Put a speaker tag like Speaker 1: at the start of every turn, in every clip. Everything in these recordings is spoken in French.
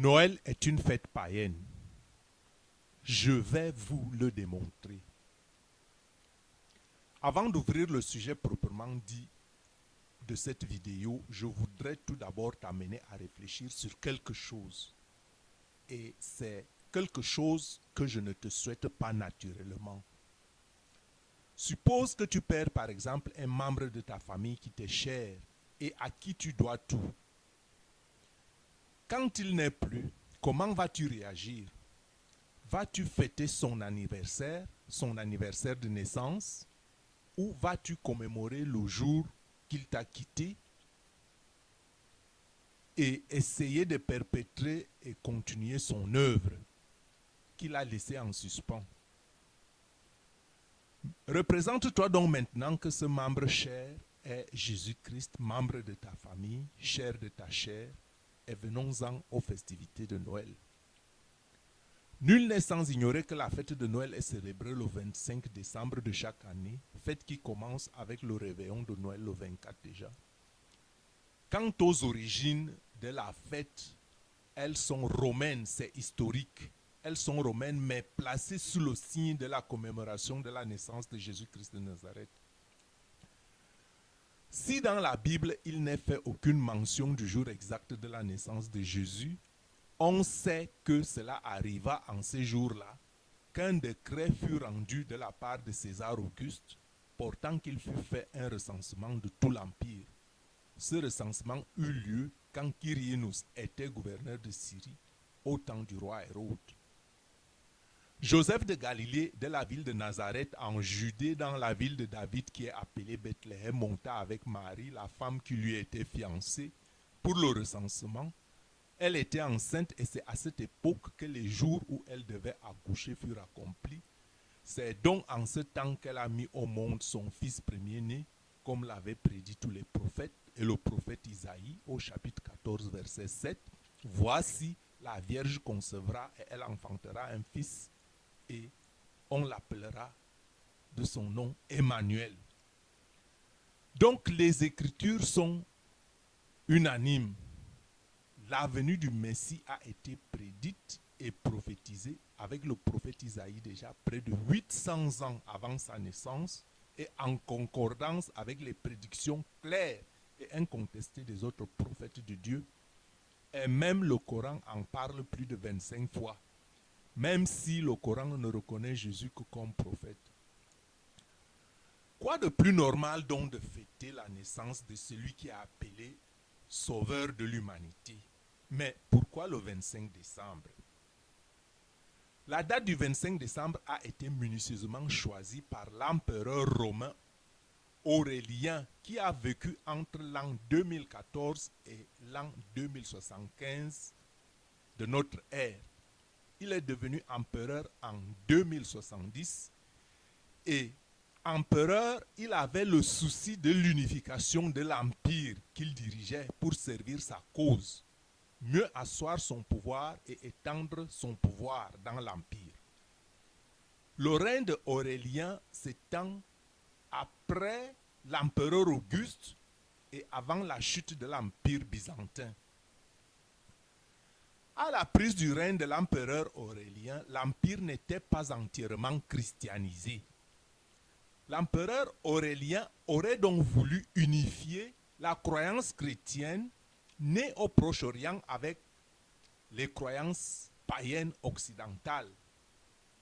Speaker 1: Noël est une fête païenne. Je vais vous le démontrer. Avant d'ouvrir le sujet proprement dit de cette vidéo, je voudrais tout d'abord t'amener à réfléchir sur quelque chose. Et c'est quelque chose que je ne te souhaite pas naturellement. Suppose que tu perds par exemple un membre de ta famille qui t'est cher et à qui tu dois tout. Quand il n'est plus, comment vas-tu réagir? Vas-tu fêter son anniversaire de naissance, ou vas-tu commémorer le jour qu'il t'a quitté et essayer de perpétrer et continuer son œuvre qu'il a laissée en suspens? Représente-toi donc maintenant que ce membre cher est Jésus-Christ, membre de ta famille, cher de ta chair, et venons-en aux festivités de Noël. Nul n'est sans ignorer que la fête de Noël est célébrée le 25 décembre de chaque année, fête qui commence avec le réveillon de Noël le 24 déjà. Quant aux origines de la fête, elles sont romaines, c'est historique. Elles sont romaines, mais placées sous le signe de la commémoration de la naissance de Jésus-Christ de Nazareth. Si dans la Bible, il n'est fait aucune mention du jour exact de la naissance de Jésus, on sait que cela arriva en ces jours-là, qu'un décret fut rendu de la part de César Auguste, portant qu'il fut fait un recensement de tout l'Empire. Ce recensement eut lieu quand Quirinius était gouverneur de Syrie, au temps du roi Hérode. Joseph de Galilée, de la ville de Nazareth, en Judée, dans la ville de David qui est appelée Bethléem, monta avec Marie, la femme qui lui était fiancée, pour le recensement. Elle était enceinte et c'est à cette époque que les jours où elle devait accoucher furent accomplis. C'est donc en ce temps qu'elle a mis au monde son fils premier-né, comme l'avaient prédit tous les prophètes. Et le prophète Isaïe, au chapitre 14, verset 7, « Voici, la Vierge concevra et elle enfantera un fils, et on l'appellera de son nom Emmanuel. » Donc les Écritures sont unanimes. La venue du Messie a été prédite et prophétisée avec le prophète Isaïe déjà près de 800 ans avant sa naissance et en concordance avec les prédictions claires et incontestées des autres prophètes de Dieu. Et même le Coran en parle plus de 25 fois, même si le Coran ne reconnaît Jésus que comme prophète. Quoi de plus normal donc de fêter la naissance de celui qui est appelé Sauveur de l'humanité? Mais pourquoi le 25 décembre? La date du 25 décembre a été minutieusement choisie par l'empereur romain Aurélien, qui a vécu entre l'an 2014 et l'an 2075 de notre ère. Il est devenu empereur en 2070 et empereur, il avait le souci de l'unification de l'empire qu'il dirigeait pour servir sa cause, mieux asseoir son pouvoir et étendre son pouvoir dans l'empire. Le règne d'Aurélien s'étend après l'empereur Auguste et avant la chute de l'empire byzantin. À la prise du règne de l'empereur Aurélien, l'empire n'était pas entièrement christianisé. L'empereur Aurélien aurait donc voulu unifier la croyance chrétienne née au Proche-Orient avec les croyances païennes occidentales,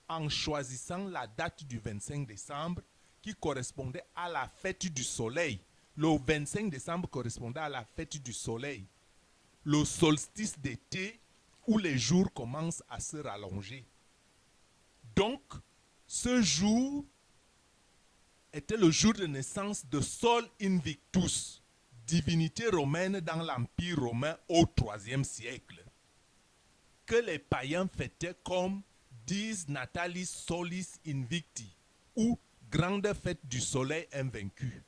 Speaker 1: en choisissant la date du 25 décembre qui correspondait à la fête du soleil. Le 25 décembre correspondait à la fête du soleil, le solstice d'été où les jours commencent à se rallonger. Donc, ce jour était le jour de naissance de Sol Invictus, divinité romaine dans l'Empire romain au IIIe siècle, que les païens fêtaient comme Dies Natalis Solis Invicti, ou grande fête du soleil invaincu.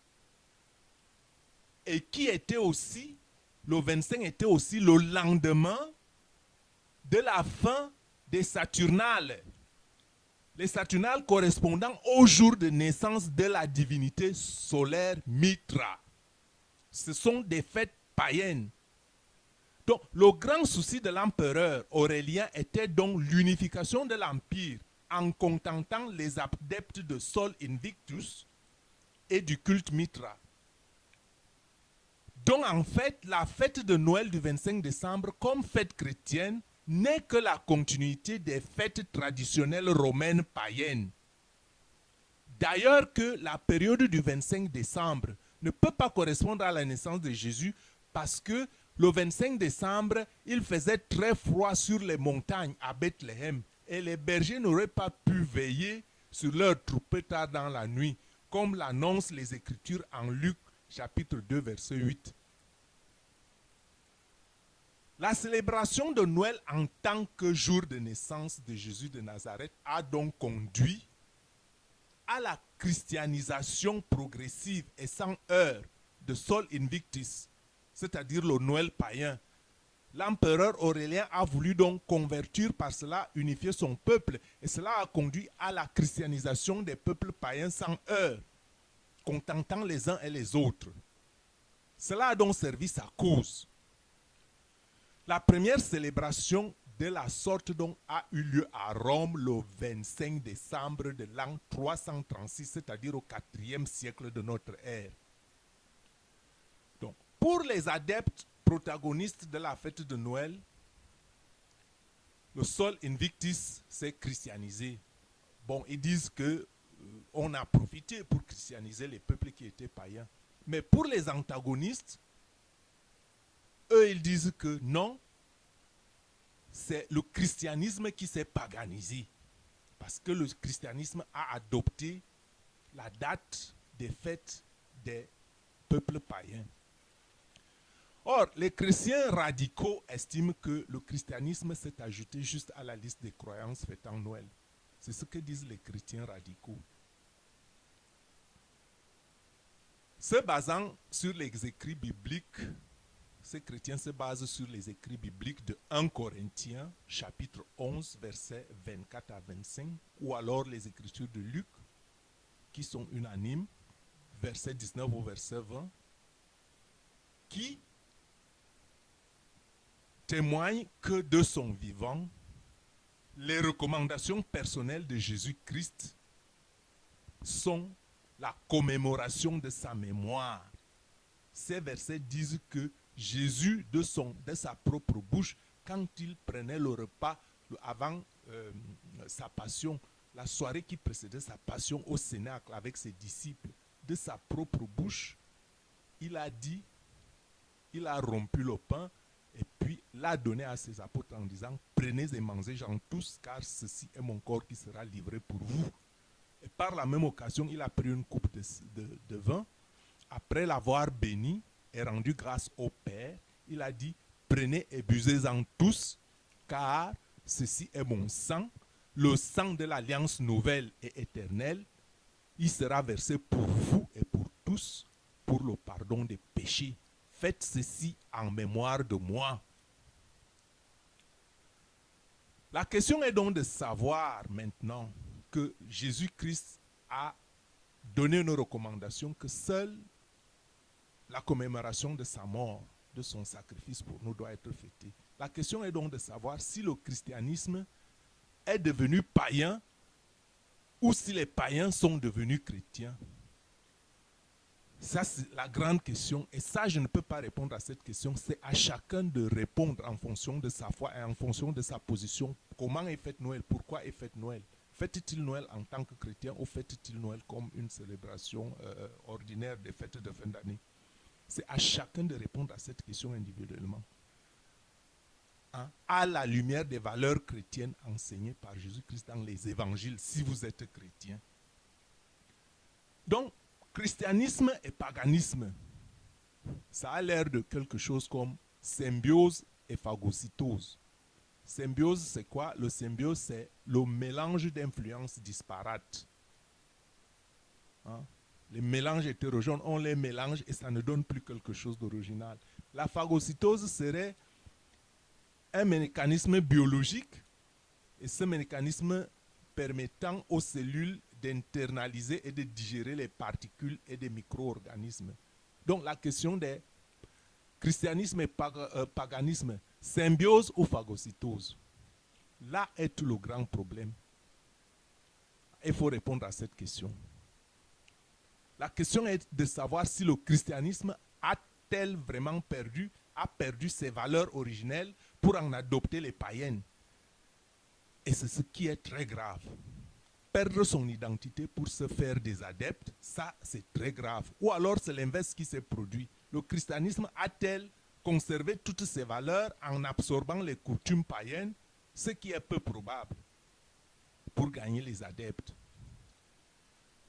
Speaker 1: Et qui était aussi, le 25 était aussi le lendemain de la fin des Saturnales. Les Saturnales correspondant au jour de naissance de la divinité solaire Mitra. Ce sont des fêtes païennes. Donc, le grand souci de l'empereur Aurélien était donc l'unification de l'empire en contentant les adeptes de Sol Invictus et du culte Mithra. Donc, en fait, la fête de Noël du 25 décembre, comme fête chrétienne, n'est que la continuité des fêtes traditionnelles romaines païennes. D'ailleurs que la période du 25 décembre ne peut pas correspondre à la naissance de Jésus parce que le 25 décembre, il faisait très froid sur les montagnes à Bethléem et les bergers n'auraient pas pu veiller sur leur troupeau tard dans la nuit, comme l'annoncent les Écritures en Luc chapitre 2 verset 8. La célébration de Noël en tant que jour de naissance de Jésus de Nazareth a donc conduit à la christianisation progressive et sans heurts de Sol Invictus, c'est-à-dire le Noël païen. L'empereur Aurélien a voulu donc convertir par cela, unifier son peuple, et cela a conduit à la christianisation des peuples païens sans heurts, contentant les uns et les autres. Cela a donc servi sa cause. La première célébration de la sorte donc a eu lieu à Rome le 25 décembre de l'an 336, c'est-à-dire au IVe siècle de notre ère. Donc, pour les adeptes protagonistes de la fête de Noël, le Sol Invictus s'est christianisé. Bon, ils disent que on a profité pour christianiser les peuples qui étaient païens. Mais pour les antagonistes, eux, ils disent que non, c'est le christianisme qui s'est paganisé. Parce que le christianisme a adopté la date des fêtes des peuples païens. Or, les chrétiens radicaux estiment que le christianisme s'est ajouté juste à la liste des croyances fêtant Noël. C'est ce que disent les chrétiens radicaux. Se basant sur les écrits bibliques, ces chrétiens se basent sur les écrits bibliques de 1 Corinthiens, chapitre 11, versets 24 à 25, ou alors les écritures de Luc, qui sont unanimes, verset 19 au verset 20, qui témoignent que de son vivant, les recommandations personnelles de Jésus-Christ sont la commémoration de sa mémoire. Ces versets disent que Jésus, de sa propre bouche, quand il prenait le repas avant sa passion, la soirée qui précédait sa passion au Cénacle avec ses disciples, de sa propre bouche, il a dit, il a rompu le pain et puis l'a donné à ses apôtres en disant « Prenez et mangez-en tous, car ceci est mon corps qui sera livré pour vous. » Et par la même occasion, il a pris une coupe de vin. Après l'avoir béni et rendu grâce au Père, il a dit « Prenez et buvez-en tous, car ceci est mon sang, le sang de l'alliance nouvelle et éternelle. Il sera versé pour vous et pour tous, pour le pardon des péchés. Faites ceci en mémoire de moi. » La question est donc de savoir maintenant que Jésus-Christ a donné une recommandation que seule la commémoration de sa mort, de son sacrifice pour nous doit être fêtée. La question est donc de savoir si le christianisme est devenu païen ou si les païens sont devenus chrétiens. Ça, c'est la grande question. Et ça, je ne peux pas répondre à cette question. C'est à chacun de répondre en fonction de sa foi et en fonction de sa position. Comment est fête Noël? Pourquoi est fête Noël? Fête-t-il Noël en tant que chrétien ou fête-t-il Noël comme une célébration ordinaire des fêtes de fin d'année? C'est à chacun de répondre à cette question individuellement. Hein? À la lumière des valeurs chrétiennes enseignées par Jésus-Christ dans les évangiles, si vous êtes chrétien. Donc, christianisme et paganisme, ça a l'air de quelque chose comme symbiose et phagocytose. Symbiose, c'est quoi? Le symbiose, c'est le mélange d'influences disparates. Hein? Les mélanges hétérogènes, on les mélange et ça ne donne plus quelque chose d'original. La phagocytose serait un mécanisme biologique et ce mécanisme permettant aux cellules d'internaliser et de digérer les particules et des micro-organismes. Donc la question des christianisme et paganisme, symbiose ou phagocytose? Là est tout le grand problème. Il faut répondre à cette question. La question est de savoir si le christianisme a-t-il vraiment perdu ses valeurs originelles pour en adopter les païennes. Et c'est ce qui est très grave. Perdre son identité pour se faire des adeptes, ça c'est très grave. Ou alors c'est l'inverse qui s'est produit. Le christianisme a-t-il conservé toutes ses valeurs en absorbant les coutumes païennes, ce qui est peu probable, pour gagner les adeptes?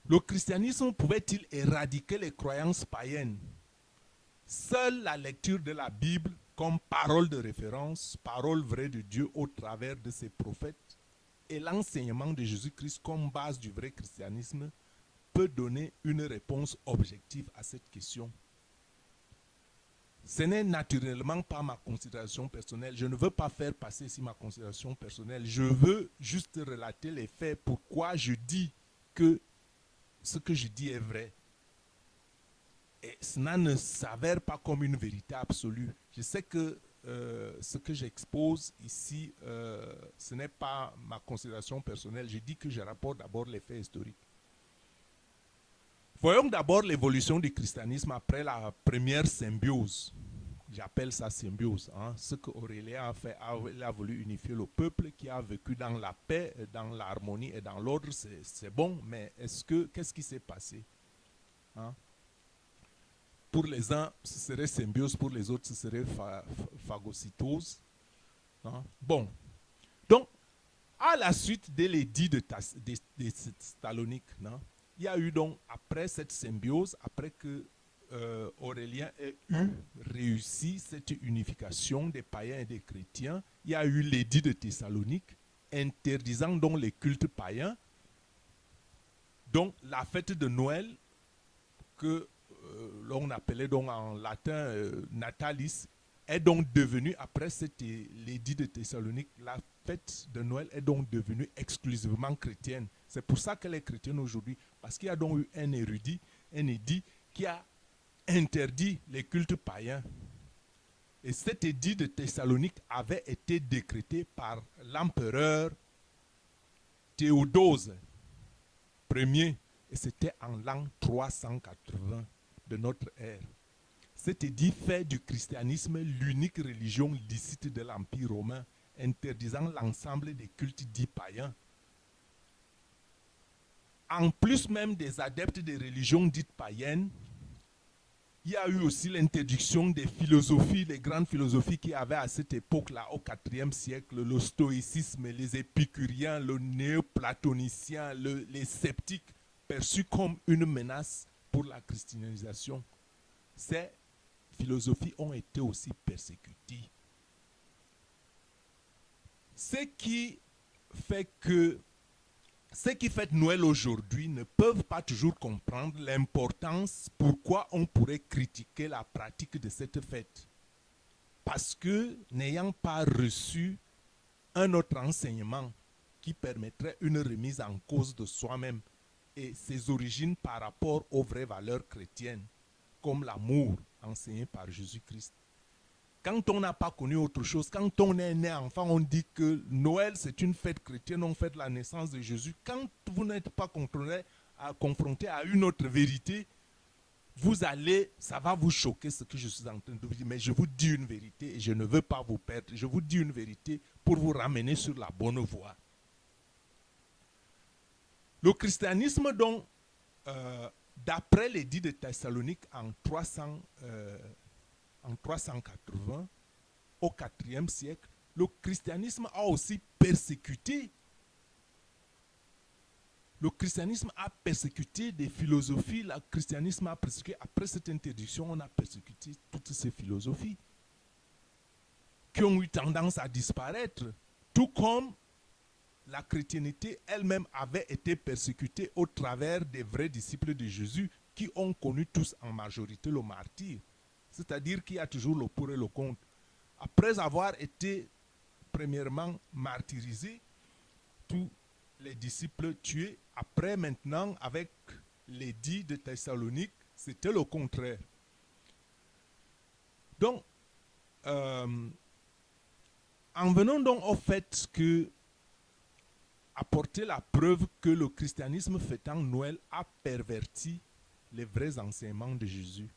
Speaker 1: Le christianisme pouvait-il éradiquer les croyances païennes? Seule la lecture de la Bible comme parole de référence, parole vraie de Dieu au travers de ses prophètes, et l'enseignement de Jésus-Christ comme base du vrai christianisme peut donner une réponse objective à cette question. Ce n'est naturellement pas ma considération personnelle. Je ne veux pas faire passer ici ma considération personnelle. Je veux juste relater les faits. Pourquoi je dis que ce que je dis est vrai. Et cela ne s'avère pas comme une vérité absolue. Je sais que ce que j'expose ici, ce n'est pas ma considération personnelle. Je dis que je rapporte d'abord les faits historiques. Voyons d'abord l'évolution du christianisme après la première symbiose. J'appelle ça symbiose. Hein. Ce qu'Aurélien a fait, il a voulu unifier le peuple qui a vécu dans la paix, dans l'harmonie et dans l'ordre. C'est bon, mais qu'est-ce qui s'est passé? Hein? Pour les uns, ce serait symbiose, pour les autres, ce serait phagocytose. Hein? Bon. Donc, à la suite de l'édit de Thessalonique, il y a eu donc, après cette symbiose, après que Aurélien ait réussi cette unification des païens et des chrétiens, il y a eu l'édit de Thessalonique, interdisant donc les cultes païens. Donc, la fête de Noël, que l'on appelait donc en latin Natalis, est donc devenue, après l'édit de Thessalonique, la fête de Noël est donc devenue exclusivement chrétienne. C'est pour ça qu'elle est chrétienne aujourd'hui, parce qu'il y a donc eu un édit qui a interdit les cultes païens. Et cet édit de Thessalonique avait été décrété par l'empereur Théodose Ier, et c'était en l'an 380 de notre ère. Cet édit fait du christianisme l'unique religion licite de l'Empire romain, interdisant l'ensemble des cultes dits païens. En plus même des adeptes des religions dites païennes, il y a eu aussi l'interdiction des philosophies, les grandes philosophies qui avaient à cette époque-là, au IVe siècle, le stoïcisme, les épicuriens, le néoplatonicien, les sceptiques, perçus comme une menace pour la christianisation. Ces philosophies ont été aussi persécutées. Ce qui fait Noël aujourd'hui ne peuvent pas toujours comprendre l'importance pourquoi on pourrait critiquer la pratique de cette fête. Parce que n'ayant pas reçu un autre enseignement qui permettrait une remise en cause de soi-même et ses origines par rapport aux vraies valeurs chrétiennes, comme l'amour enseigné par Jésus-Christ. Quand on n'a pas connu autre chose, quand on est né enfant, on dit que Noël c'est une fête chrétienne, on fête la naissance de Jésus. Quand vous n'êtes pas confronté à une autre vérité, ça va vous choquer ce que je suis en train de vous dire. Mais je vous dis une vérité et je ne veux pas vous perdre. Je vous dis une vérité pour vous ramener sur la bonne voie. Le christianisme donc, d'après l'édit de Thessalonique en 380, au IVe siècle, le christianisme a aussi persécuté. Le christianisme a persécuté des philosophies. Le christianisme a persécuté, après cette interdiction, on a persécuté toutes ces philosophies qui ont eu tendance à disparaître. Tout comme la chrétienté elle-même avait été persécutée au travers des vrais disciples de Jésus qui ont connu tous en majorité le martyre. C'est-à-dire qu'il y a toujours le pour et le contre. Après avoir été premièrement martyrisés, tous les disciples tués, après maintenant avec l'édit de Thessalonique, c'était le contraire. Donc, en venant donc au fait que apporter la preuve que le christianisme fêtant Noël a perverti les vrais enseignements de Jésus.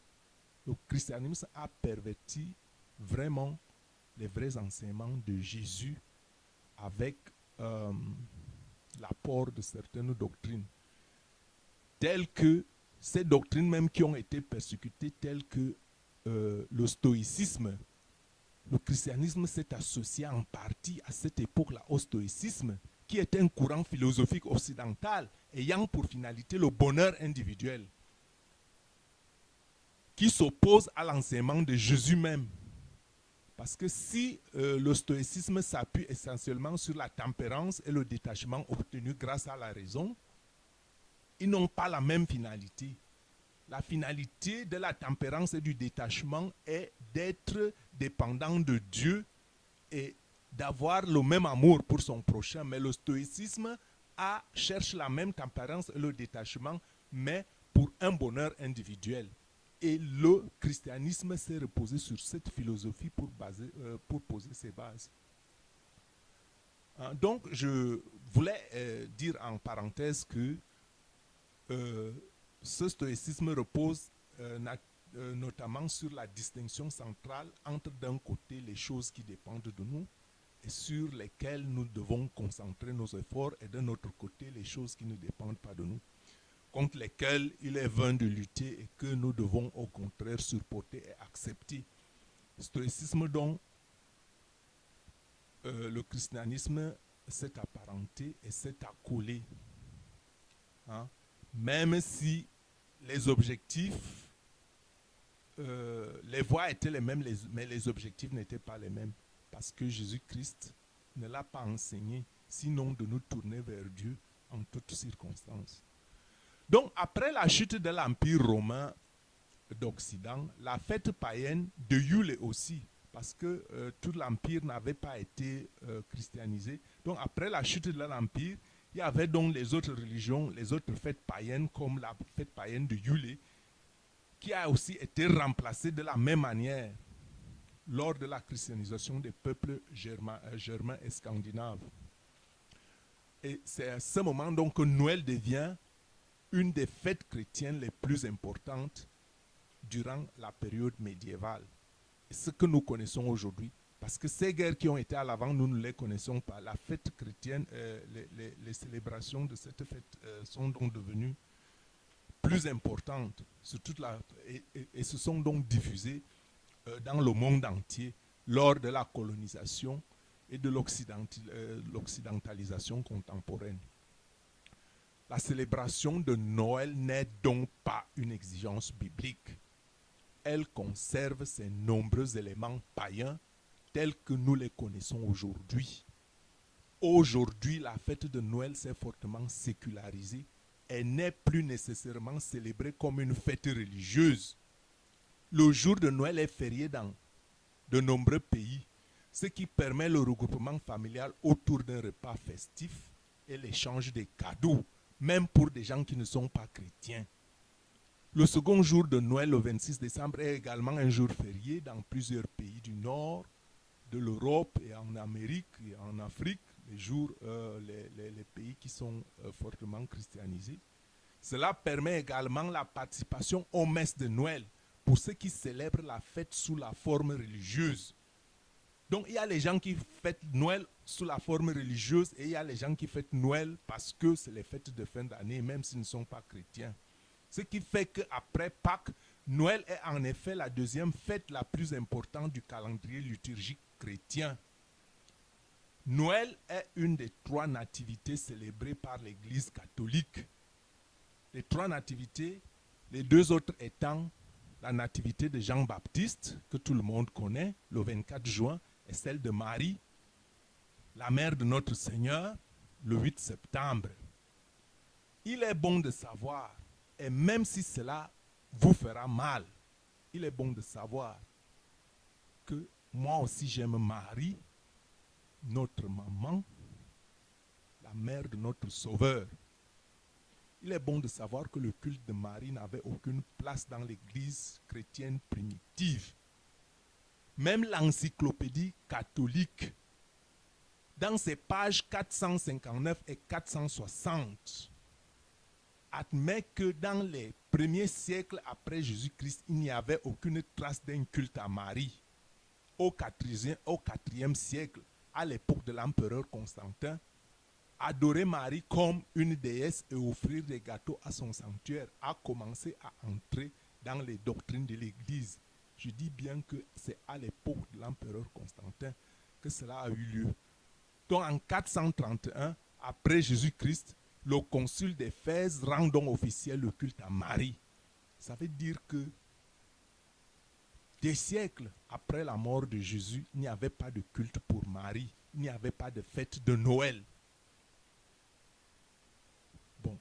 Speaker 1: Le christianisme a perverti vraiment les vrais enseignements de Jésus avec l'apport de certaines doctrines, telles que ces doctrines même qui ont été persécutées, telles que le stoïcisme. Le christianisme s'est associé en partie à cette époque-là au stoïcisme, qui est un courant philosophique occidental ayant pour finalité le bonheur individuel, qui s'oppose à l'enseignement de Jésus même. Parce que si le stoïcisme s'appuie essentiellement sur la tempérance et le détachement obtenu grâce à la raison, ils n'ont pas la même finalité. La finalité de la tempérance et du détachement est d'être dépendant de Dieu et d'avoir le même amour pour son prochain. Mais le stoïcisme cherche la même tempérance et le détachement, mais pour un bonheur individuel. Et le christianisme s'est reposé sur cette philosophie pour poser ses bases. Donc, je voulais dire en parenthèse que ce stoïcisme repose notamment sur la distinction centrale entre d'un côté les choses qui dépendent de nous et sur lesquelles nous devons concentrer nos efforts, et d'un autre côté les choses qui ne dépendent pas de nous, contre lesquelles il est vain de lutter et que nous devons au contraire supporter et accepter. Stoïcisme dont le christianisme s'est apparenté et s'est accolé. Hein? Même si les objectifs, les voies étaient les mêmes, mais les objectifs n'étaient pas les mêmes. Parce que Jésus-Christ ne l'a pas enseigné, sinon de nous tourner vers Dieu en toutes circonstances. Donc, après la chute de l'Empire romain d'Occident, la fête païenne de Yule aussi, parce que tout l'Empire n'avait pas été christianisé. Donc, après la chute de l'Empire, il y avait donc les autres religions, les autres fêtes païennes, comme la fête païenne de Yule, qui a aussi été remplacée de la même manière lors de la christianisation des peuples germains et scandinaves. Et c'est à ce moment donc que Noël devient une des fêtes chrétiennes les plus importantes durant la période médiévale. Et ce que nous connaissons aujourd'hui, parce que ces guerres qui ont été à l'avant, nous ne les connaissons pas. La fête chrétienne, les célébrations de cette fête sont donc devenues plus importantes sur toute et se sont donc diffusées dans le monde entier lors de la colonisation et de l'occidentalisation contemporaine. La célébration de Noël n'est donc pas une exigence biblique. Elle conserve ses nombreux éléments païens tels que nous les connaissons aujourd'hui. Aujourd'hui, la fête de Noël s'est fortement sécularisée et n'est plus nécessairement célébrée comme une fête religieuse. Le jour de Noël est férié dans de nombreux pays, ce qui permet le regroupement familial autour d'un repas festif et l'échange des cadeaux, même pour des gens qui ne sont pas chrétiens. Le second jour de Noël, le 26 décembre, est également un jour férié dans plusieurs pays du nord, de l'Europe et en Amérique et en Afrique, les pays qui sont fortement christianisés. Cela permet également la participation aux messes de Noël pour ceux qui célèbrent la fête sous la forme religieuse. Donc il y a les gens qui fêtent Noël sous la forme religieuse et il y a les gens qui fêtent Noël parce que c'est les fêtes de fin d'année, même s'ils ne sont pas chrétiens. Ce qui fait qu'après Pâques, Noël est en effet la deuxième fête la plus importante du calendrier liturgique chrétien. Noël est une des 3 nativités célébrées par l'Église catholique. Les 3 nativités, les 2 autres étant la nativité de Jean-Baptiste, que tout le monde connaît, le 24 juin, et celle de Marie, la mère de notre Seigneur, le 8 septembre. Il est bon de savoir, et même si cela vous fera mal, il est bon de savoir que moi aussi j'aime Marie, notre maman, la mère de notre Sauveur. Il est bon de savoir que le culte de Marie n'avait aucune place dans l'église chrétienne primitive. Même l'encyclopédie catholique, dans ses pages 459 et 460, admet que dans les premiers siècles après Jésus-Christ, il n'y avait aucune trace d'un culte à Marie. Au IVe siècle, à l'époque de l'empereur Constantin, adorer Marie comme une déesse et offrir des gâteaux à son sanctuaire a commencé à entrer dans les doctrines de l'Église. Je dis bien que c'est à l'époque de l'empereur Constantin que cela a eu lieu. Donc en 431, après Jésus-Christ, le concile d'Éphèse rend donc officiel le culte à Marie. Ça veut dire que des siècles après la mort de Jésus, il n'y avait pas de culte pour Marie. Il n'y avait pas de fête de Noël. Bon.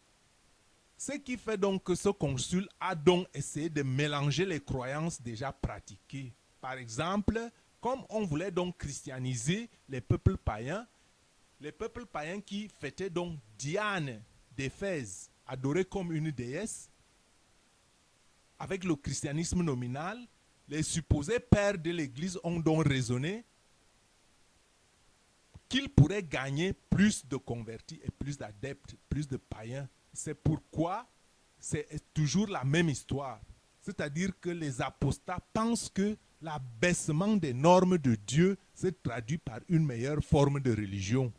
Speaker 1: Ce qui fait donc que ce concile a donc essayé de mélanger les croyances déjà pratiquées. Par exemple, comme on voulait donc christianiser les peuples païens qui fêtaient donc Diane d'Éphèse, adorée comme une déesse, avec le christianisme nominal, les supposés pères de l'Église ont donc raisonné qu'ils pourraient gagner plus de convertis et plus d'adeptes, plus de païens. C'est pourquoi c'est toujours la même histoire. C'est-à-dire que les apostats pensent que l'abaissement des normes de Dieu se traduit par une meilleure forme de religion,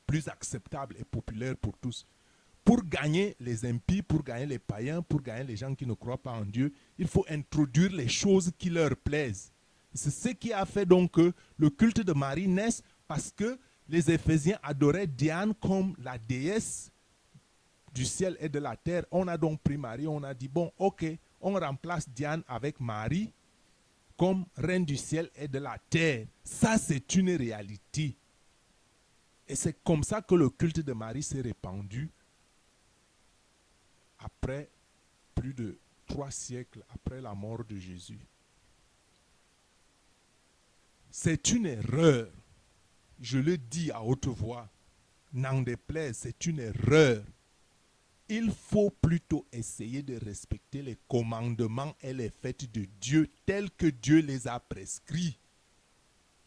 Speaker 1: plus acceptable et populaire pour tous. Pour gagner les impies, pour gagner les païens, pour gagner les gens qui ne croient pas en Dieu, il faut introduire les choses qui leur plaisent. C'est ce qui a fait donc que le culte de Marie naisse, parce que les Éphésiens adoraient Diane comme la déesse du ciel et de la terre. On a donc pris Marie, on a dit, bon, ok, on remplace Diane avec Marie comme reine du ciel et de la terre. Ça, c'est une réalité. Et c'est comme ça que le culte de Marie s'est répandu après plus de 3 siècles après la mort de Jésus. C'est une erreur. Je le dis à haute voix. N'en déplaise, c'est une erreur. Il faut plutôt essayer de respecter les commandements et les fêtes de Dieu tels que Dieu les a prescrits.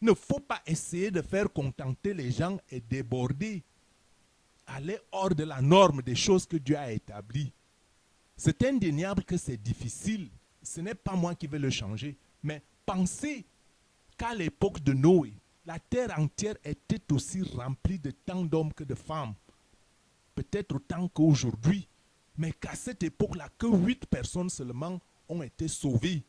Speaker 1: Il ne faut pas essayer de faire contenter les gens et déborder. Aller hors de la norme des choses que Dieu a établies. C'est indéniable que c'est difficile. Ce n'est pas moi qui vais le changer. Mais pensez qu'à l'époque de Noé, la terre entière était aussi remplie de tant d'hommes que de femmes. Peut-être autant qu'aujourd'hui. Mais qu'à cette époque-là, que 8 personnes seulement ont été sauvées.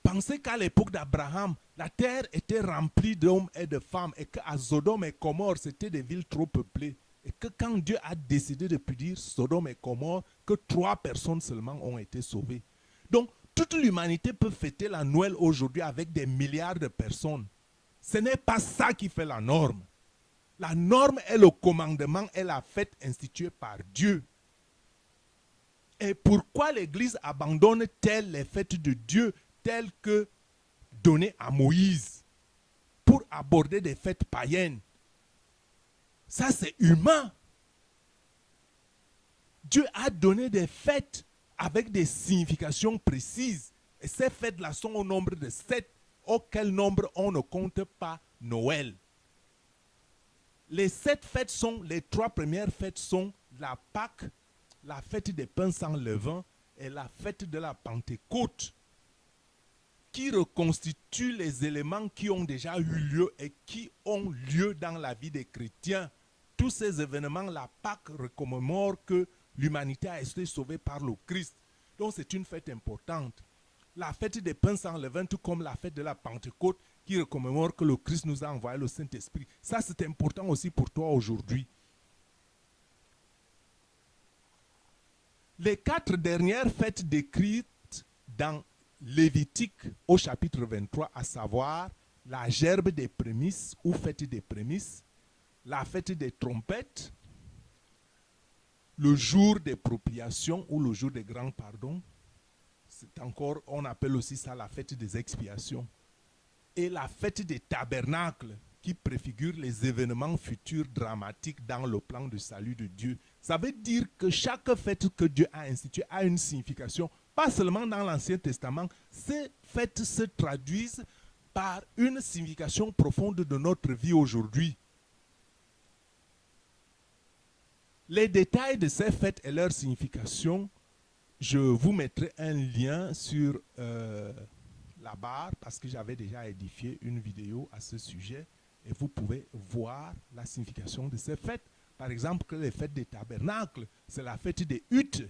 Speaker 1: Pensez qu'à l'époque d'Abraham, la terre était remplie d'hommes et de femmes. Et qu'à Sodome et Gomorrhe, c'était des villes trop peuplées. Et que quand Dieu a décidé de punir Sodome et Gomorrhe, que 3 personnes seulement ont été sauvées. Donc, toute l'humanité peut fêter la Noël aujourd'hui avec des milliards de personnes. Ce n'est pas ça qui fait la norme. La norme est le commandement et la fête instituée par Dieu. Et pourquoi l'Église abandonne-t-elle les fêtes de Dieu telles que données à Moïse pour aborder des fêtes païennes? Ça, c'est humain. Dieu a donné des fêtes avec des significations précises. Et ces fêtes-là sont au nombre de 7, auquel nombre on ne compte pas Noël. Les 7 fêtes sont, les 3 premières fêtes sont la Pâque, la fête des pains sans levain et la fête de la Pentecôte, qui reconstituent les éléments qui ont déjà eu lieu et qui ont lieu dans la vie des chrétiens. Tous ces événements, la Pâque commémore que l'humanité a été sauvée par le Christ. Donc c'est une fête importante. La fête des pains sans levain, tout comme la fête de la Pentecôte, qui commémore que le Christ nous a envoyé le Saint-Esprit. Ça, c'est important aussi pour toi aujourd'hui. Les 4 dernières fêtes décrites dans Lévitique au chapitre 23, à savoir la gerbe des prémices ou fête des prémices, la fête des trompettes, le jour des propriations ou le jour des grands pardons, c'est encore, on appelle aussi ça la fête des expiations, et la fête des tabernacles qui préfigure les événements futurs dramatiques dans le plan de salut de Dieu. Ça veut dire que chaque fête que Dieu a instituée a une signification pas seulement dans l'Ancien Testament, ces fêtes se traduisent par une signification profonde de notre vie aujourd'hui. Les détails de ces fêtes et leur signification, je vous mettrai un lien sur la barre parce que j'avais déjà édifié une vidéo à ce sujet et vous pouvez voir la signification de ces fêtes. Par exemple, que les fêtes des tabernacles, c'est la fête des huttes,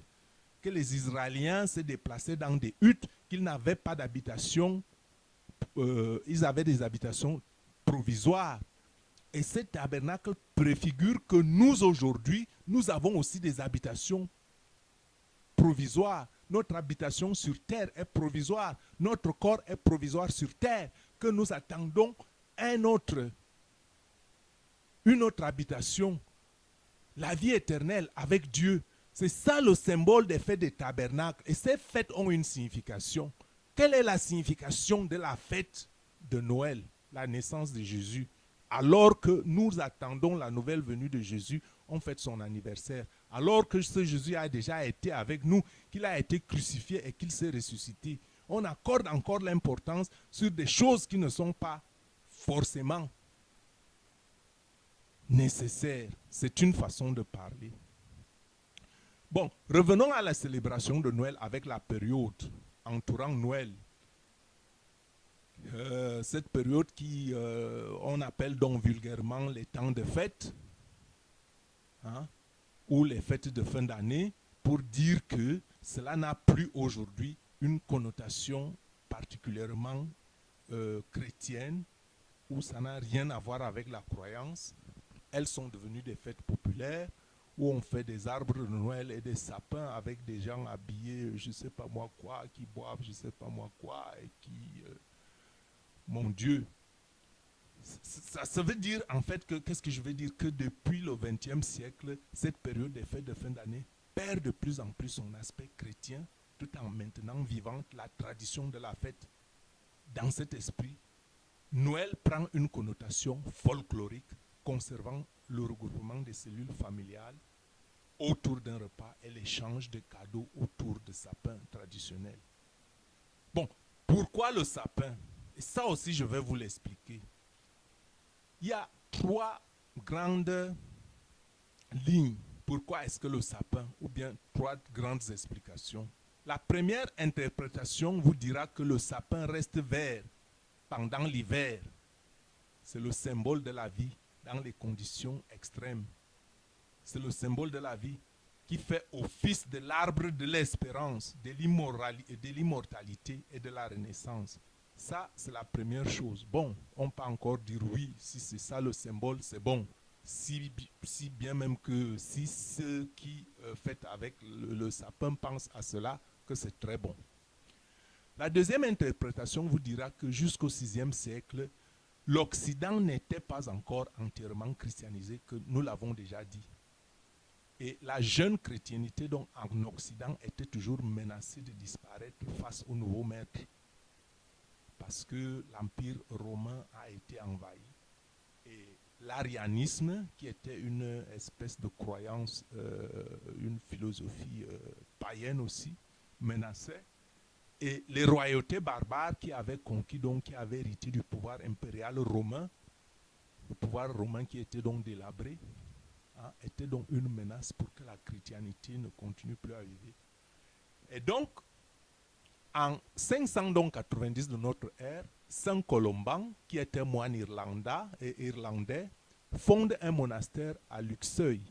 Speaker 1: que les Israéliens se déplaçaient dans des huttes, qu'ils n'avaient pas d'habitation, ils avaient des habitations provisoires. Et ces tabernacles préfigurent que nous aujourd'hui, nous avons aussi des habitations provisoires. Notre habitation sur terre est provisoire. Notre corps est provisoire sur terre. Que nous attendons une autre habitation. La vie éternelle avec Dieu. C'est ça le symbole des fêtes des tabernacles. Et ces fêtes ont une signification. Quelle est la signification de la fête de Noël, la naissance de Jésus? Alors que nous attendons la nouvelle venue de Jésus, on fête son anniversaire. Alors que ce Jésus a déjà été avec nous, qu'il a été crucifié et qu'il s'est ressuscité. On accorde encore l'importance sur des choses qui ne sont pas forcément nécessaires. C'est une façon de parler. Bon, revenons à la célébration de Noël avec la période entourant Noël. Cette période qui on appelle donc vulgairement les temps de fête, hein, ou les fêtes de fin d'année, pour dire que cela n'a plus aujourd'hui une connotation particulièrement chrétienne, où ça n'a rien à voir avec la croyance. Elles sont devenues des fêtes populaires, où on fait des arbres de Noël et des sapins avec des gens habillés, je ne sais pas moi quoi, qui boivent, je ne sais pas moi quoi, et qui... mon Dieu, ça veut dire en fait que, qu'est-ce que je veux dire? Que depuis le XXe siècle, cette période des fêtes de fin d'année perd de plus en plus son aspect chrétien, tout en maintenant vivant la tradition de la fête. Dans cet esprit, Noël prend une connotation folklorique, conservant le regroupement des cellules familiales autour d'un repas et l'échange de cadeaux autour de sapins traditionnels. Bon, pourquoi le sapin? Et ça aussi, je vais vous l'expliquer. Il y a 3 grandes lignes. Pourquoi est-ce que le sapin, ou bien 3 grandes explications. La première interprétation vous dira que le sapin reste vert pendant l'hiver. C'est le symbole de la vie dans les conditions extrêmes. C'est le symbole de la vie qui fait office de l'arbre de l'espérance, de l'immortalité et de la renaissance. Ça, c'est la première chose. Bon, on peut encore dire oui, si c'est ça le symbole, c'est bon. Si bien même que si ceux qui fêtent avec le sapin pensent à cela, que c'est très bon. La deuxième interprétation vous dira que jusqu'au VIe siècle, l'Occident n'était pas encore entièrement christianisé, que nous l'avons déjà dit. Et la jeune chrétienté donc en Occident était toujours menacée de disparaître face au nouveau maître. Parce que l'Empire romain a été envahi. Et l'arianisme, qui était une espèce de croyance, une philosophie païenne aussi, menaçait. Et les royautés barbares qui avaient conquis, donc qui avaient hérité du pouvoir impérial romain, le pouvoir romain qui était donc délabré, hein, était donc une menace pour que la chrétienté ne continue plus à vivre. Et donc, en 590 de notre ère, Saint Colomban, qui était moine irlandais, fonde un monastère à Luxeuil,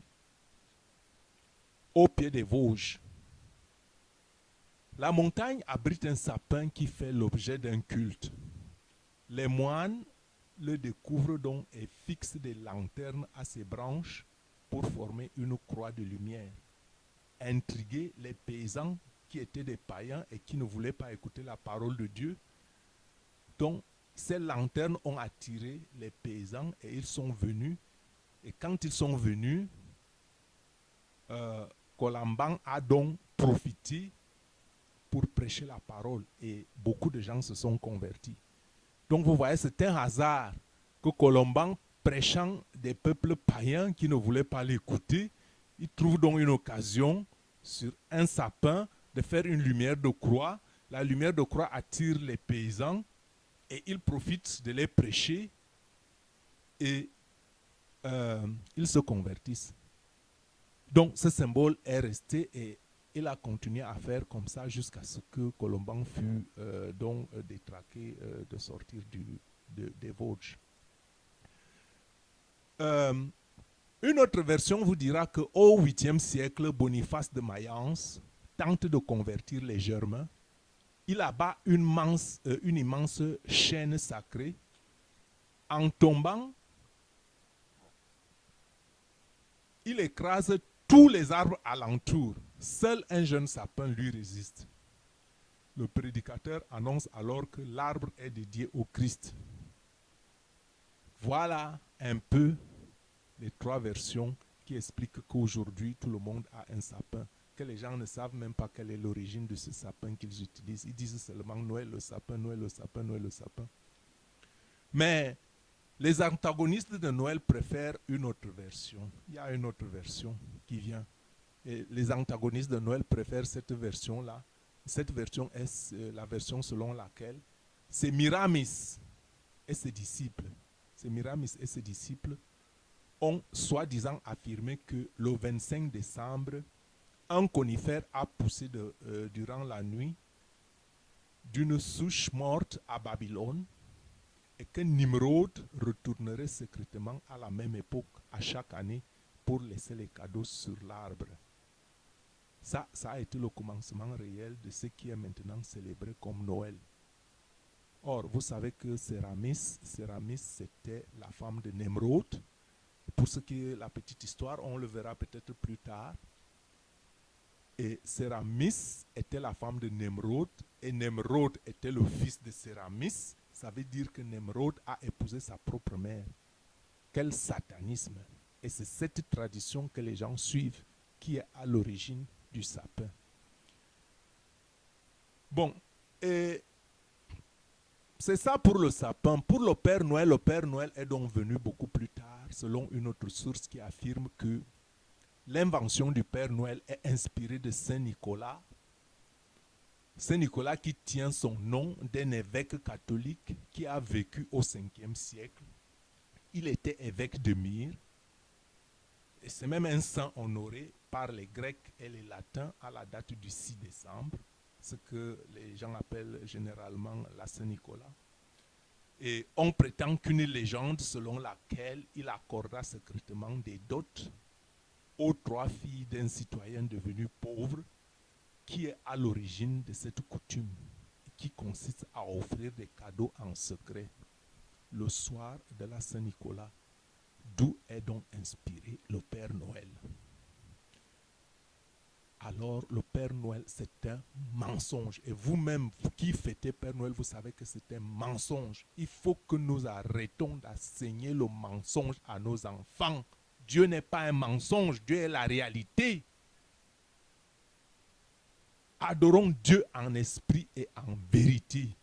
Speaker 1: au pied des Vosges. La montagne abrite un sapin qui fait l'objet d'un culte. Les moines le découvrent donc et fixent des lanternes à ses branches pour former une croix de lumière. Intrigués, les paysans qui étaient des païens et qui ne voulaient pas écouter la parole de Dieu, donc ces lanternes ont attiré les paysans et ils sont venus. Et quand ils sont venus, Colomban a donc profité pour prêcher la parole et beaucoup de gens se sont convertis. Donc vous voyez, c'est un hasard que Colomban, prêchant des peuples païens qui ne voulaient pas l'écouter, il trouve donc une occasion sur un sapin de faire une lumière de croix. La lumière de croix attire les paysans et ils profitent de les prêcher et ils se convertissent. Donc ce symbole est resté et il a continué à faire comme ça jusqu'à ce que Colomban fut détraqué de sortir des Vosges. Une autre version vous dira qu'au 8e siècle, Boniface de Mayence tente de convertir les Germains. Il abat une immense chaîne sacrée. En tombant, il écrase tous les arbres alentour. Seul un jeune sapin lui résiste. Le prédicateur annonce alors que l'arbre est dédié au Christ. Voilà un peu les trois versions qui expliquent qu'aujourd'hui tout le monde a un sapin, que les gens ne savent même pas quelle est l'origine de ce sapin qu'ils utilisent. Ils disent seulement Noël le sapin, Noël le sapin, Noël le sapin. Mais les antagonistes de Noël préfèrent une autre version. Il y a une autre version qui vient. Et les antagonistes de Noël préfèrent cette version-là. Cette version est la version selon laquelle c'est Miramis et ses disciples. C'est Miramis et ses disciples ont soi-disant affirmé que le 25 décembre, un conifère a poussé durant la nuit d'une souche morte à Babylone et que Nimrod retournerait secrètement à la même époque, à chaque année, pour laisser les cadeaux sur l'arbre. Ça a été le commencement réel de ce qui est maintenant célébré comme Noël. Or, vous savez que Séramis, c'était la femme de Nimrod. Pour ce qui est la petite histoire, on le verra peut-être plus tard. Et Séramis était la femme de Nemrod, et Nemrod était le fils de Séramis. Ça veut dire que Nemrod a épousé sa propre mère. Quel satanisme! Et c'est cette tradition que les gens suivent qui est à l'origine du sapin. Bon, et c'est ça pour le sapin. Pour le Père Noël est donc venu beaucoup plus tard, selon une autre source qui affirme que l'invention du Père Noël est inspirée de Saint Nicolas. Saint Nicolas qui tient son nom d'un évêque catholique qui a vécu au 5e siècle. Il était évêque de Myre. Et c'est même un saint honoré par les Grecs et les Latins à la date du 6 décembre, ce que les gens appellent généralement la Saint-Nicolas. Et on prétend qu'une légende selon laquelle il accorda secrètement des dots aux 3 filles d'un citoyen devenu pauvre, qui est à l'origine de cette coutume, qui consiste à offrir des cadeaux en secret le soir de la Saint-Nicolas, d'où est donc inspiré le Père Noël. Alors le Père Noël, c'est un mensonge. Et vous-même, vous qui fêtez Père Noël, vous savez que c'est un mensonge. Il faut que nous arrêtons d'enseigner le mensonge à nos enfants. Dieu n'est pas un mensonge, Dieu est la réalité. Adorons Dieu en esprit et en vérité.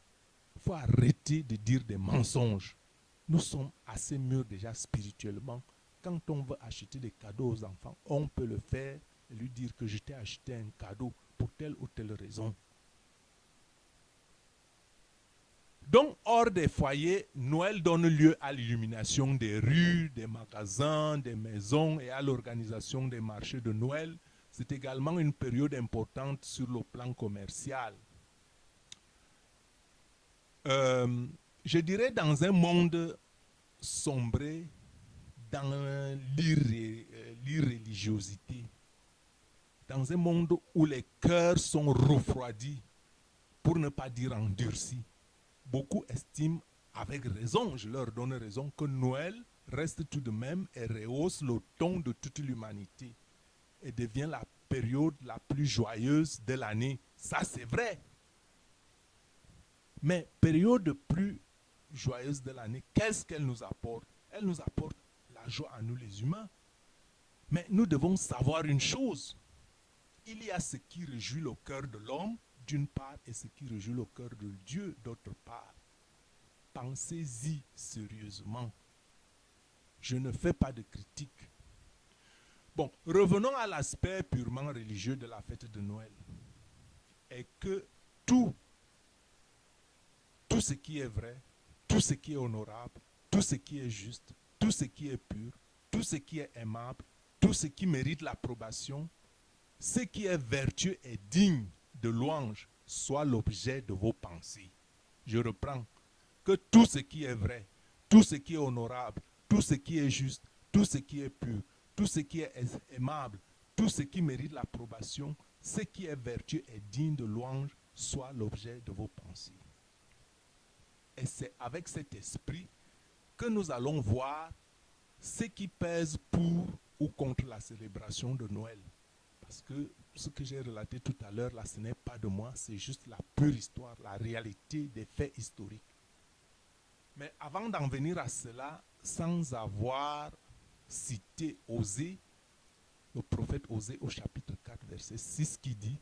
Speaker 1: Il faut arrêter de dire des mensonges. Nous sommes assez mûrs déjà spirituellement. Quand on veut acheter des cadeaux aux enfants, on peut le faire et lui dire que je t'ai acheté un cadeau pour telle ou telle raison. Donc, hors des foyers, Noël donne lieu à l'illumination des rues, des magasins, des maisons et à l'organisation des marchés de Noël. C'est également une période importante sur le plan commercial. Je dirais dans un monde sombré dans l'irréligiosité, dans un monde où les cœurs sont refroidis, pour ne pas dire endurcis, beaucoup estiment, avec raison, je leur donne raison, que Noël reste tout de même et rehausse le ton de toute l'humanité et devient la période la plus joyeuse de l'année. Ça, c'est vrai. Mais période plus joyeuse de l'année, qu'est-ce qu'elle nous apporte? Elle nous apporte la joie à nous les humains. Mais nous devons savoir une chose. Il y a ce qui réjouit le cœur de l'homme, d'une part, et ce qui réjouit le cœur de Dieu, d'autre part. Pensez-y sérieusement. Je ne fais pas de critique. Bon, revenons à l'aspect purement religieux de la fête de Noël. est que tout ce qui est vrai, tout ce qui est honorable, tout ce qui est juste, tout ce qui est pur, tout ce qui est aimable, tout ce qui mérite l'approbation, ce qui est vertueux et digne de louange, soit l'objet de vos pensées. Je reprends. Que tout ce qui est vrai, tout ce qui est honorable, tout ce qui est juste, tout ce qui est pur, tout ce qui est aimable, tout ce qui mérite l'approbation, ce qui est vertueux et digne de louange, soit l'objet de vos pensées. Et c'est avec cet esprit que nous allons voir ce qui pèse pour ou contre la célébration de Noël. Parce que ce que j'ai relaté tout à l'heure, là, ce n'est pas de moi, c'est juste la pure histoire, la réalité des faits historiques. Mais avant d'en venir à cela, sans avoir cité Osée, le prophète Osée au chapitre 4, verset 6 qui dit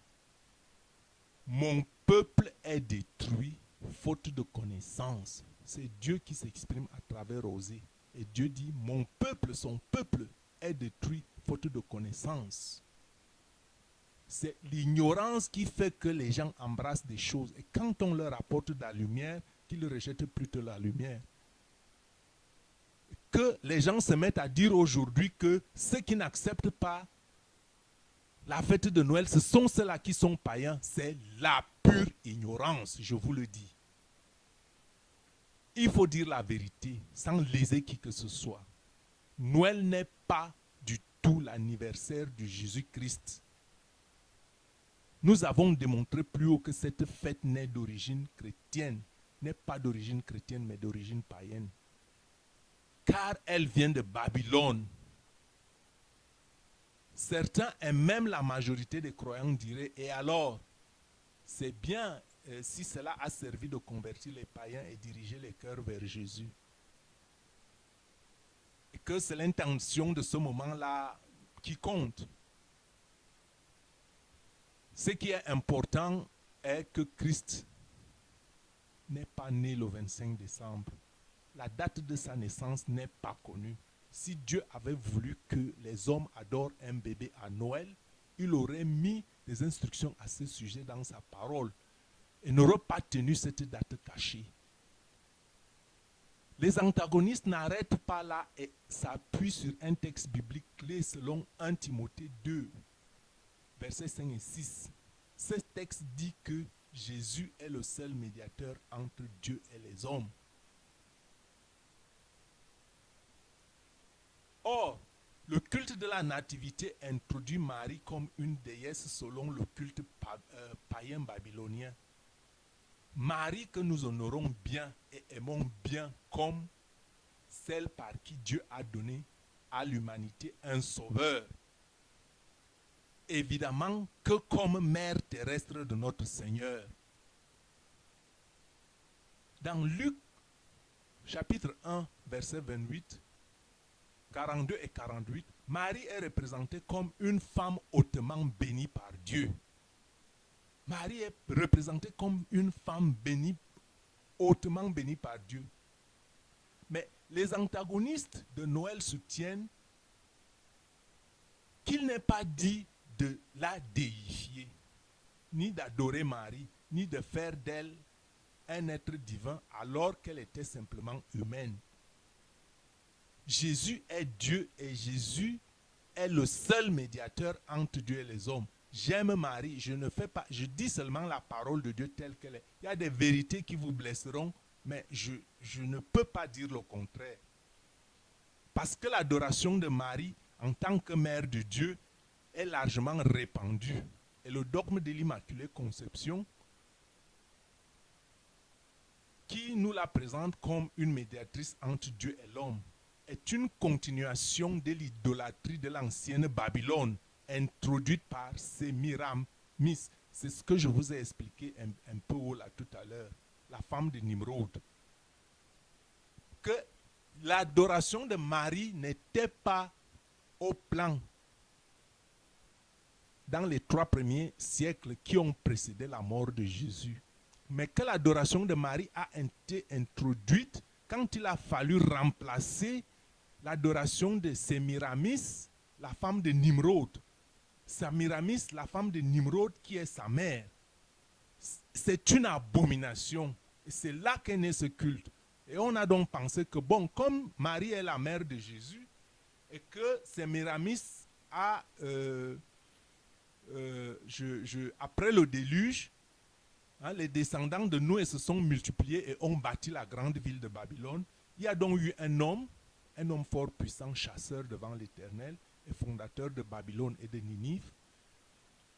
Speaker 1: « Mon peuple est détruit faute de connaissance. » C'est Dieu qui s'exprime à travers Osée. Et Dieu dit « Mon peuple, son peuple, est détruit faute de connaissance. » C'est l'ignorance qui fait que les gens embrassent des choses. Et quand on leur apporte de la lumière, qu'ils rejettent plutôt la lumière. Que les gens se mettent à dire aujourd'hui que ceux qui n'acceptent pas la fête de Noël, ce sont ceux-là qui sont païens. C'est la pure ignorance, je vous le dis. Il faut dire la vérité sans léser qui que ce soit. Noël n'est pas du tout l'anniversaire de Jésus-Christ. Nous avons démontré plus haut que cette fête n'est d'origine chrétienne. N'est pas d'origine chrétienne, mais d'origine païenne. Car elle vient de Babylone. Certains, et même la majorité des croyants diraient, et alors, c'est bien si cela a servi de convertir les païens et diriger les cœurs vers Jésus. Et que c'est l'intention de ce moment-là qui compte. Ce qui est important est que Christ n'est pas né le 25 décembre. La date de sa naissance n'est pas connue. Si Dieu avait voulu que les hommes adorent un bébé à Noël, il aurait mis des instructions à ce sujet dans sa parole et n'aurait pas tenu cette date cachée. Les antagonistes n'arrêtent pas là et s'appuient sur un texte biblique clé selon 1 Timothée 2, versets 5 et 6. Ce texte dit que Jésus est le seul médiateur entre Dieu et les hommes. Or, le culte de la nativité introduit Marie comme une déesse selon le culte païen babylonien. Marie que nous honorons bien et aimons bien comme celle par qui Dieu a donné à l'humanité un sauveur. Évidemment que comme mère terrestre de notre Seigneur. Dans Luc, chapitre 1, verset 28, 42 et 48, Marie est représentée comme une femme hautement bénie par Dieu. Marie est représentée comme une femme bénie, hautement bénie par Dieu. Mais les antagonistes de Noël soutiennent qu'il n'est pas dit de la déifier, ni d'adorer Marie, ni de faire d'elle un être divin alors qu'elle était simplement humaine. Jésus est Dieu et Jésus est le seul médiateur entre Dieu et les hommes. J'aime Marie, je dis seulement la parole de Dieu telle qu'elle est. Il y a des vérités qui vous blesseront, mais je ne peux pas dire le contraire. Parce que l'adoration de Marie en tant que mère de Dieu est largement répandue. Et le dogme de l'Immaculée Conception, qui nous la présente comme une médiatrice entre Dieu et l'homme, est une continuation de l'idolâtrie de l'ancienne Babylone, introduite par Sémiramis. C'est ce que je vous ai expliqué un peu haut là tout à l'heure, la femme de Nimrod. Que l'adoration de Marie n'était pas au plan dans les 3 premiers siècles qui ont précédé la mort de Jésus. Mais que l'adoration de Marie a été introduite quand il a fallu remplacer l'adoration de Sémiramis, la femme de Nimrod. Sémiramis, la femme de Nimrod, qui est sa mère. c'est une abomination. Et c'est là qu'est né ce culte. Et on a donc pensé que, bon, comme Marie est la mère de Jésus, et que Sémiramis a, après le déluge, hein, les descendants de Noé se sont multipliés et ont bâti la grande ville de Babylone. Il y a donc eu un homme fort puissant, chasseur devant l'Éternel, et fondateur de Babylone et de Ninive.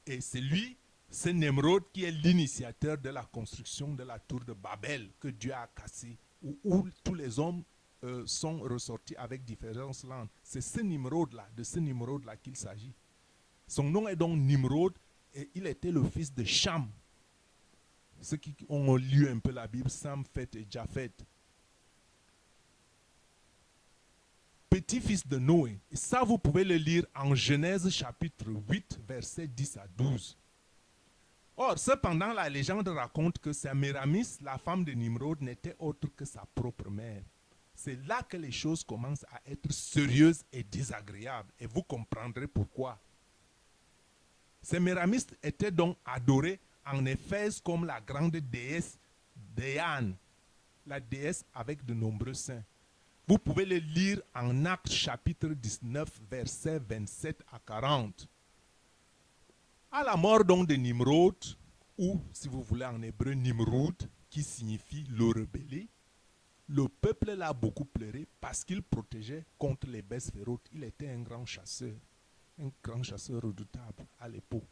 Speaker 1: Et c'est lui, c'est Nemrod, qui est l'initiateur de la construction de la tour de Babel que Dieu a cassée, où tous les hommes sont ressortis avec différentes langues. C'est ce Nimrod-là, de ce Nimrod-là qu'il s'agit. Son nom est donc Nimrod et il était le fils de Cham. Ceux qui ont lu un peu la Bible, Sam, Pheth et Japhet. Petit-fils de Noé. Et ça, vous pouvez le lire en Genèse chapitre 8, versets 10 à 12. Or, cependant, la légende raconte que Sémiramis, la femme de Nimrod, n'était autre que sa propre mère. C'est là que les choses commencent à être sérieuses et désagréables. Et vous comprendrez pourquoi. Sémiramis était donc adorée en Éphèse comme la grande déesse Diane, la déesse avec de nombreux saints. Vous pouvez le lire en Actes chapitre 19, versets 27 à 40. À la mort donc de Nimrod, ou si vous voulez en hébreu Nimrod, qui signifie le rebellé, le peuple l'a beaucoup pleuré parce qu'il protégeait contre les bêtes féroces. Il était un grand chasseur redoutable à l'époque.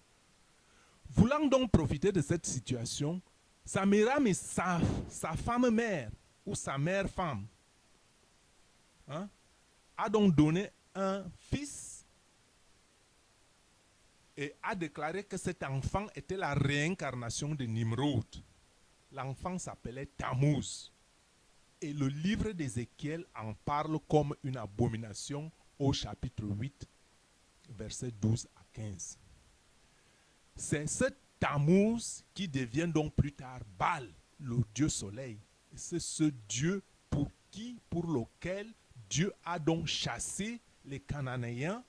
Speaker 1: Voulant donc profiter de cette situation, Sémiramis, sa femme mère, ou sa mère femme, hein, a donc donné un fils et a déclaré que cet enfant était la réincarnation de Nimrod. L'enfant s'appelait Tammuz. Et le livre d'Ézéchiel en parle comme une abomination au chapitre 8, versets 12 à 15. C'est ce Tammuz qui devient donc plus tard Baal, le dieu soleil. Et c'est ce dieu pour lequel Dieu a donc chassé les Cananéens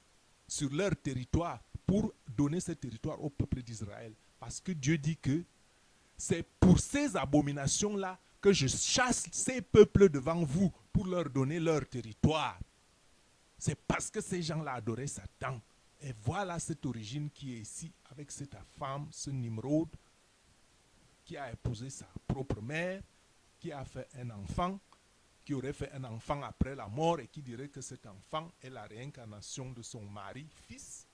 Speaker 1: sur leur territoire pour donner ce territoire au peuple d'Israël. Parce que Dieu dit que c'est pour ces abominations-là que je chasse ces peuples devant vous pour leur donner leur territoire. C'est parce que ces gens-là adoraient Satan. Et voilà cette origine qui est ici avec cette femme, ce Nimrod, qui a épousé sa propre mère, qui a fait un enfant, qui aurait fait un enfant après la mort et qui dirait que cet enfant est la réincarnation de son mari, fils.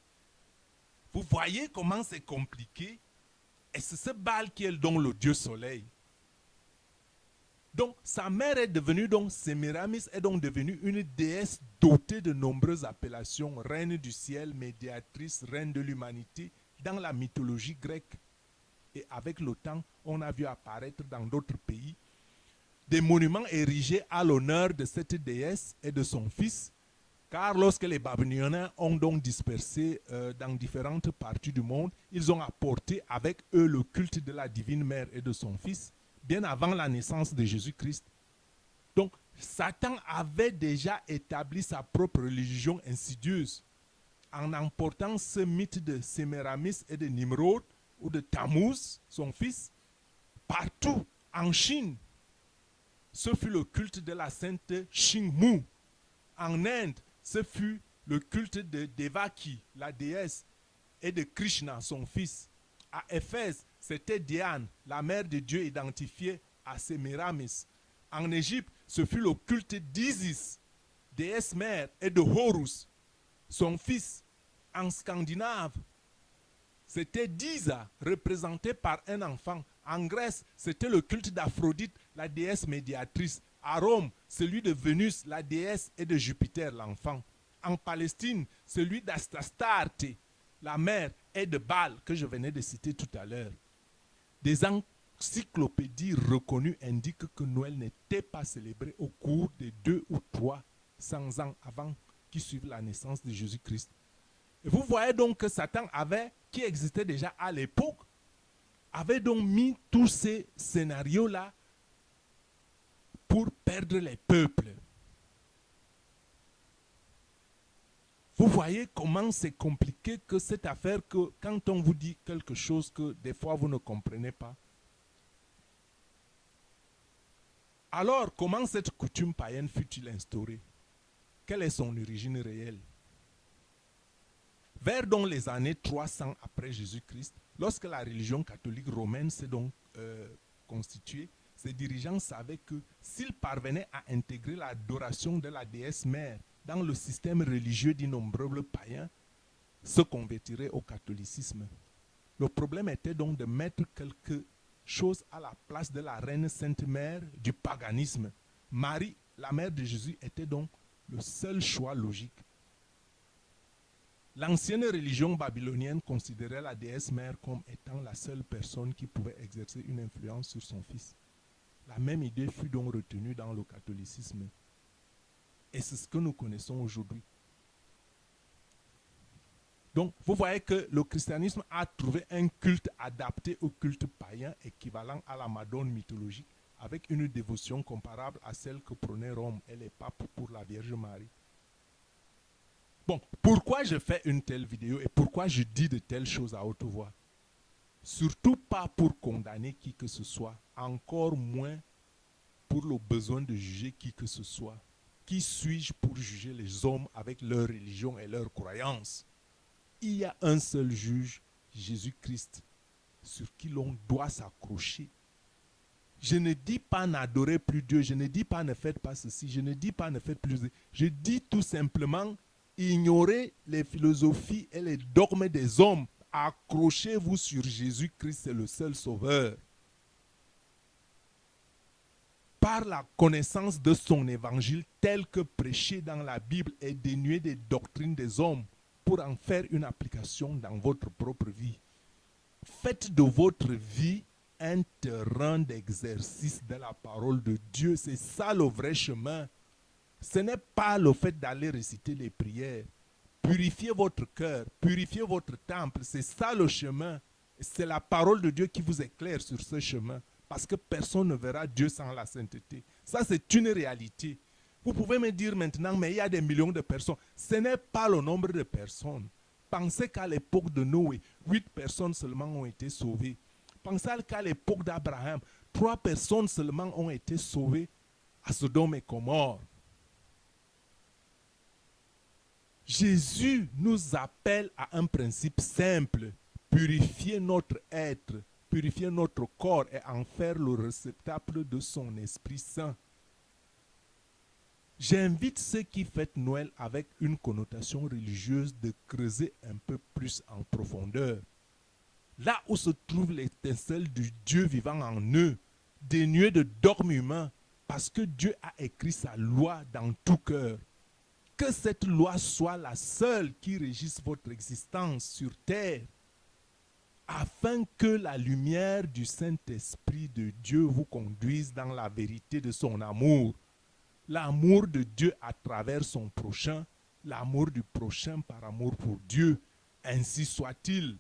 Speaker 1: Vous voyez comment c'est compliqué. Et c'est ce Baal qui est donc le dieu soleil. Donc, sa mère est devenue, donc, Sémiramis est donc devenue une déesse dotée de nombreuses appellations, reine du ciel, médiatrice, reine de l'humanité, dans la mythologie grecque. Et avec le temps, on a vu apparaître dans d'autres pays des monuments érigés à l'honneur de cette déesse et de son fils, car lorsque les Babyloniens ont donc dispersé dans différentes parties du monde, ils ont apporté avec eux le culte de la divine mère et de son fils, bien avant la naissance de Jésus-Christ. Donc, Satan avait déjà établi sa propre religion insidieuse en emportant ce mythe de Sémiramis et de Nimrod, ou de Tammuz, son fils, partout en Chine. Ce fut le culte de la sainte Xingmu. En Inde, ce fut le culte de Devaki, la déesse, et de Krishna, son fils. À Éphèse, c'était Diane, la mère de Dieu identifiée à Sémiramis. En Égypte, ce fut le culte d'Isis, déesse mère, et de Horus, son fils. En Scandinave, c'était Disa, représentée par un enfant. En Grèce, c'était le culte d'Aphrodite, la déesse médiatrice. À Rome, celui de Vénus, la déesse, et de Jupiter, l'enfant. En Palestine, celui d'Astastarte, la mère, et de Baal, que je venais de citer tout à l'heure. Des encyclopédies reconnues indiquent que Noël n'était pas célébré au cours des 2 ou 300 ans avant qui suivent la naissance de Jésus-Christ. Et vous voyez donc que Satan qui existait déjà à l'époque, avait donc mis tous ces scénarios-là pour perdre les peuples. Vous voyez comment c'est compliqué que cette affaire, que quand on vous dit quelque chose que des fois vous ne comprenez pas, Alors, comment cette coutume païenne fut-il instaurée? Quelle est son origine réelle? Vers donc les années 300 après Jésus-Christ, lorsque la religion catholique romaine s'est donc constituée, ses dirigeants savaient que s'ils parvenaient à intégrer l'adoration de la déesse mère dans le système religieux d'innombrables païens, se convertiraient au catholicisme. Le problème était donc de mettre quelque chose à la place de la reine Sainte Mère du paganisme. Marie, la mère de Jésus, était donc le seul choix logique. L'ancienne religion babylonienne considérait la déesse mère comme étant la seule personne qui pouvait exercer une influence sur son fils. La même idée fut donc retenue dans le catholicisme. Et c'est ce que nous connaissons aujourd'hui. Donc, vous voyez que le christianisme a trouvé un culte adapté au culte païen, équivalent à la Madone mythologique, avec une dévotion comparable à celle que prenaient Rome et les papes pour la Vierge Marie. Bon, pourquoi je fais une telle vidéo et pourquoi je dis de telles choses à haute voix? Surtout pas pour condamner qui que ce soit, encore moins pour le besoin de juger qui que ce soit. Qui suis-je pour juger les hommes avec leur religion et leurs croyances? Il y a un seul juge, Jésus-Christ, sur qui l'on doit s'accrocher. Je ne dis pas n'adorez plus Dieu, je ne dis pas ne faites pas ceci, je ne dis pas ne faites plus. Je dis tout simplement ignorez les philosophies et les dogmes des hommes. Accrochez-vous sur Jésus-Christ, c'est le seul sauveur. Par la connaissance de son évangile tel que prêché dans la Bible et dénué des doctrines des hommes, pour en faire une application dans votre propre vie. Faites de votre vie un terrain d'exercice de la parole de Dieu. C'est ça le vrai chemin. Ce n'est pas le fait d'aller réciter les prières. Purifiez votre cœur, purifiez votre temple. C'est ça le chemin. C'est la parole de Dieu qui vous éclaire sur ce chemin. Parce que personne ne verra Dieu sans la sainteté. Ça, c'est une réalité. Vous pouvez me dire maintenant, mais il y a des millions de personnes. Ce n'est pas le nombre de personnes. Pensez qu'à l'époque de Noé, 8 personnes seulement ont été sauvées. Pensez qu'à l'époque d'Abraham, 3 personnes seulement ont été sauvées à Sodome et Gomorrhe. Jésus nous appelle à un principe simple, purifier notre être, purifier notre corps et en faire le réceptacle de son Esprit Saint. J'invite ceux qui fêtent Noël avec une connotation religieuse de creuser un peu plus en profondeur. Là où se trouve l'étincelle du Dieu vivant en eux, dénué de dogmes humains, parce que Dieu a écrit sa loi dans tout cœur. Que cette loi soit la seule qui régisse votre existence sur terre, afin que la lumière du Saint-Esprit de Dieu vous conduise dans la vérité de son amour. L'amour de Dieu à travers son prochain, l'amour du prochain par amour pour Dieu. Ainsi soit-il.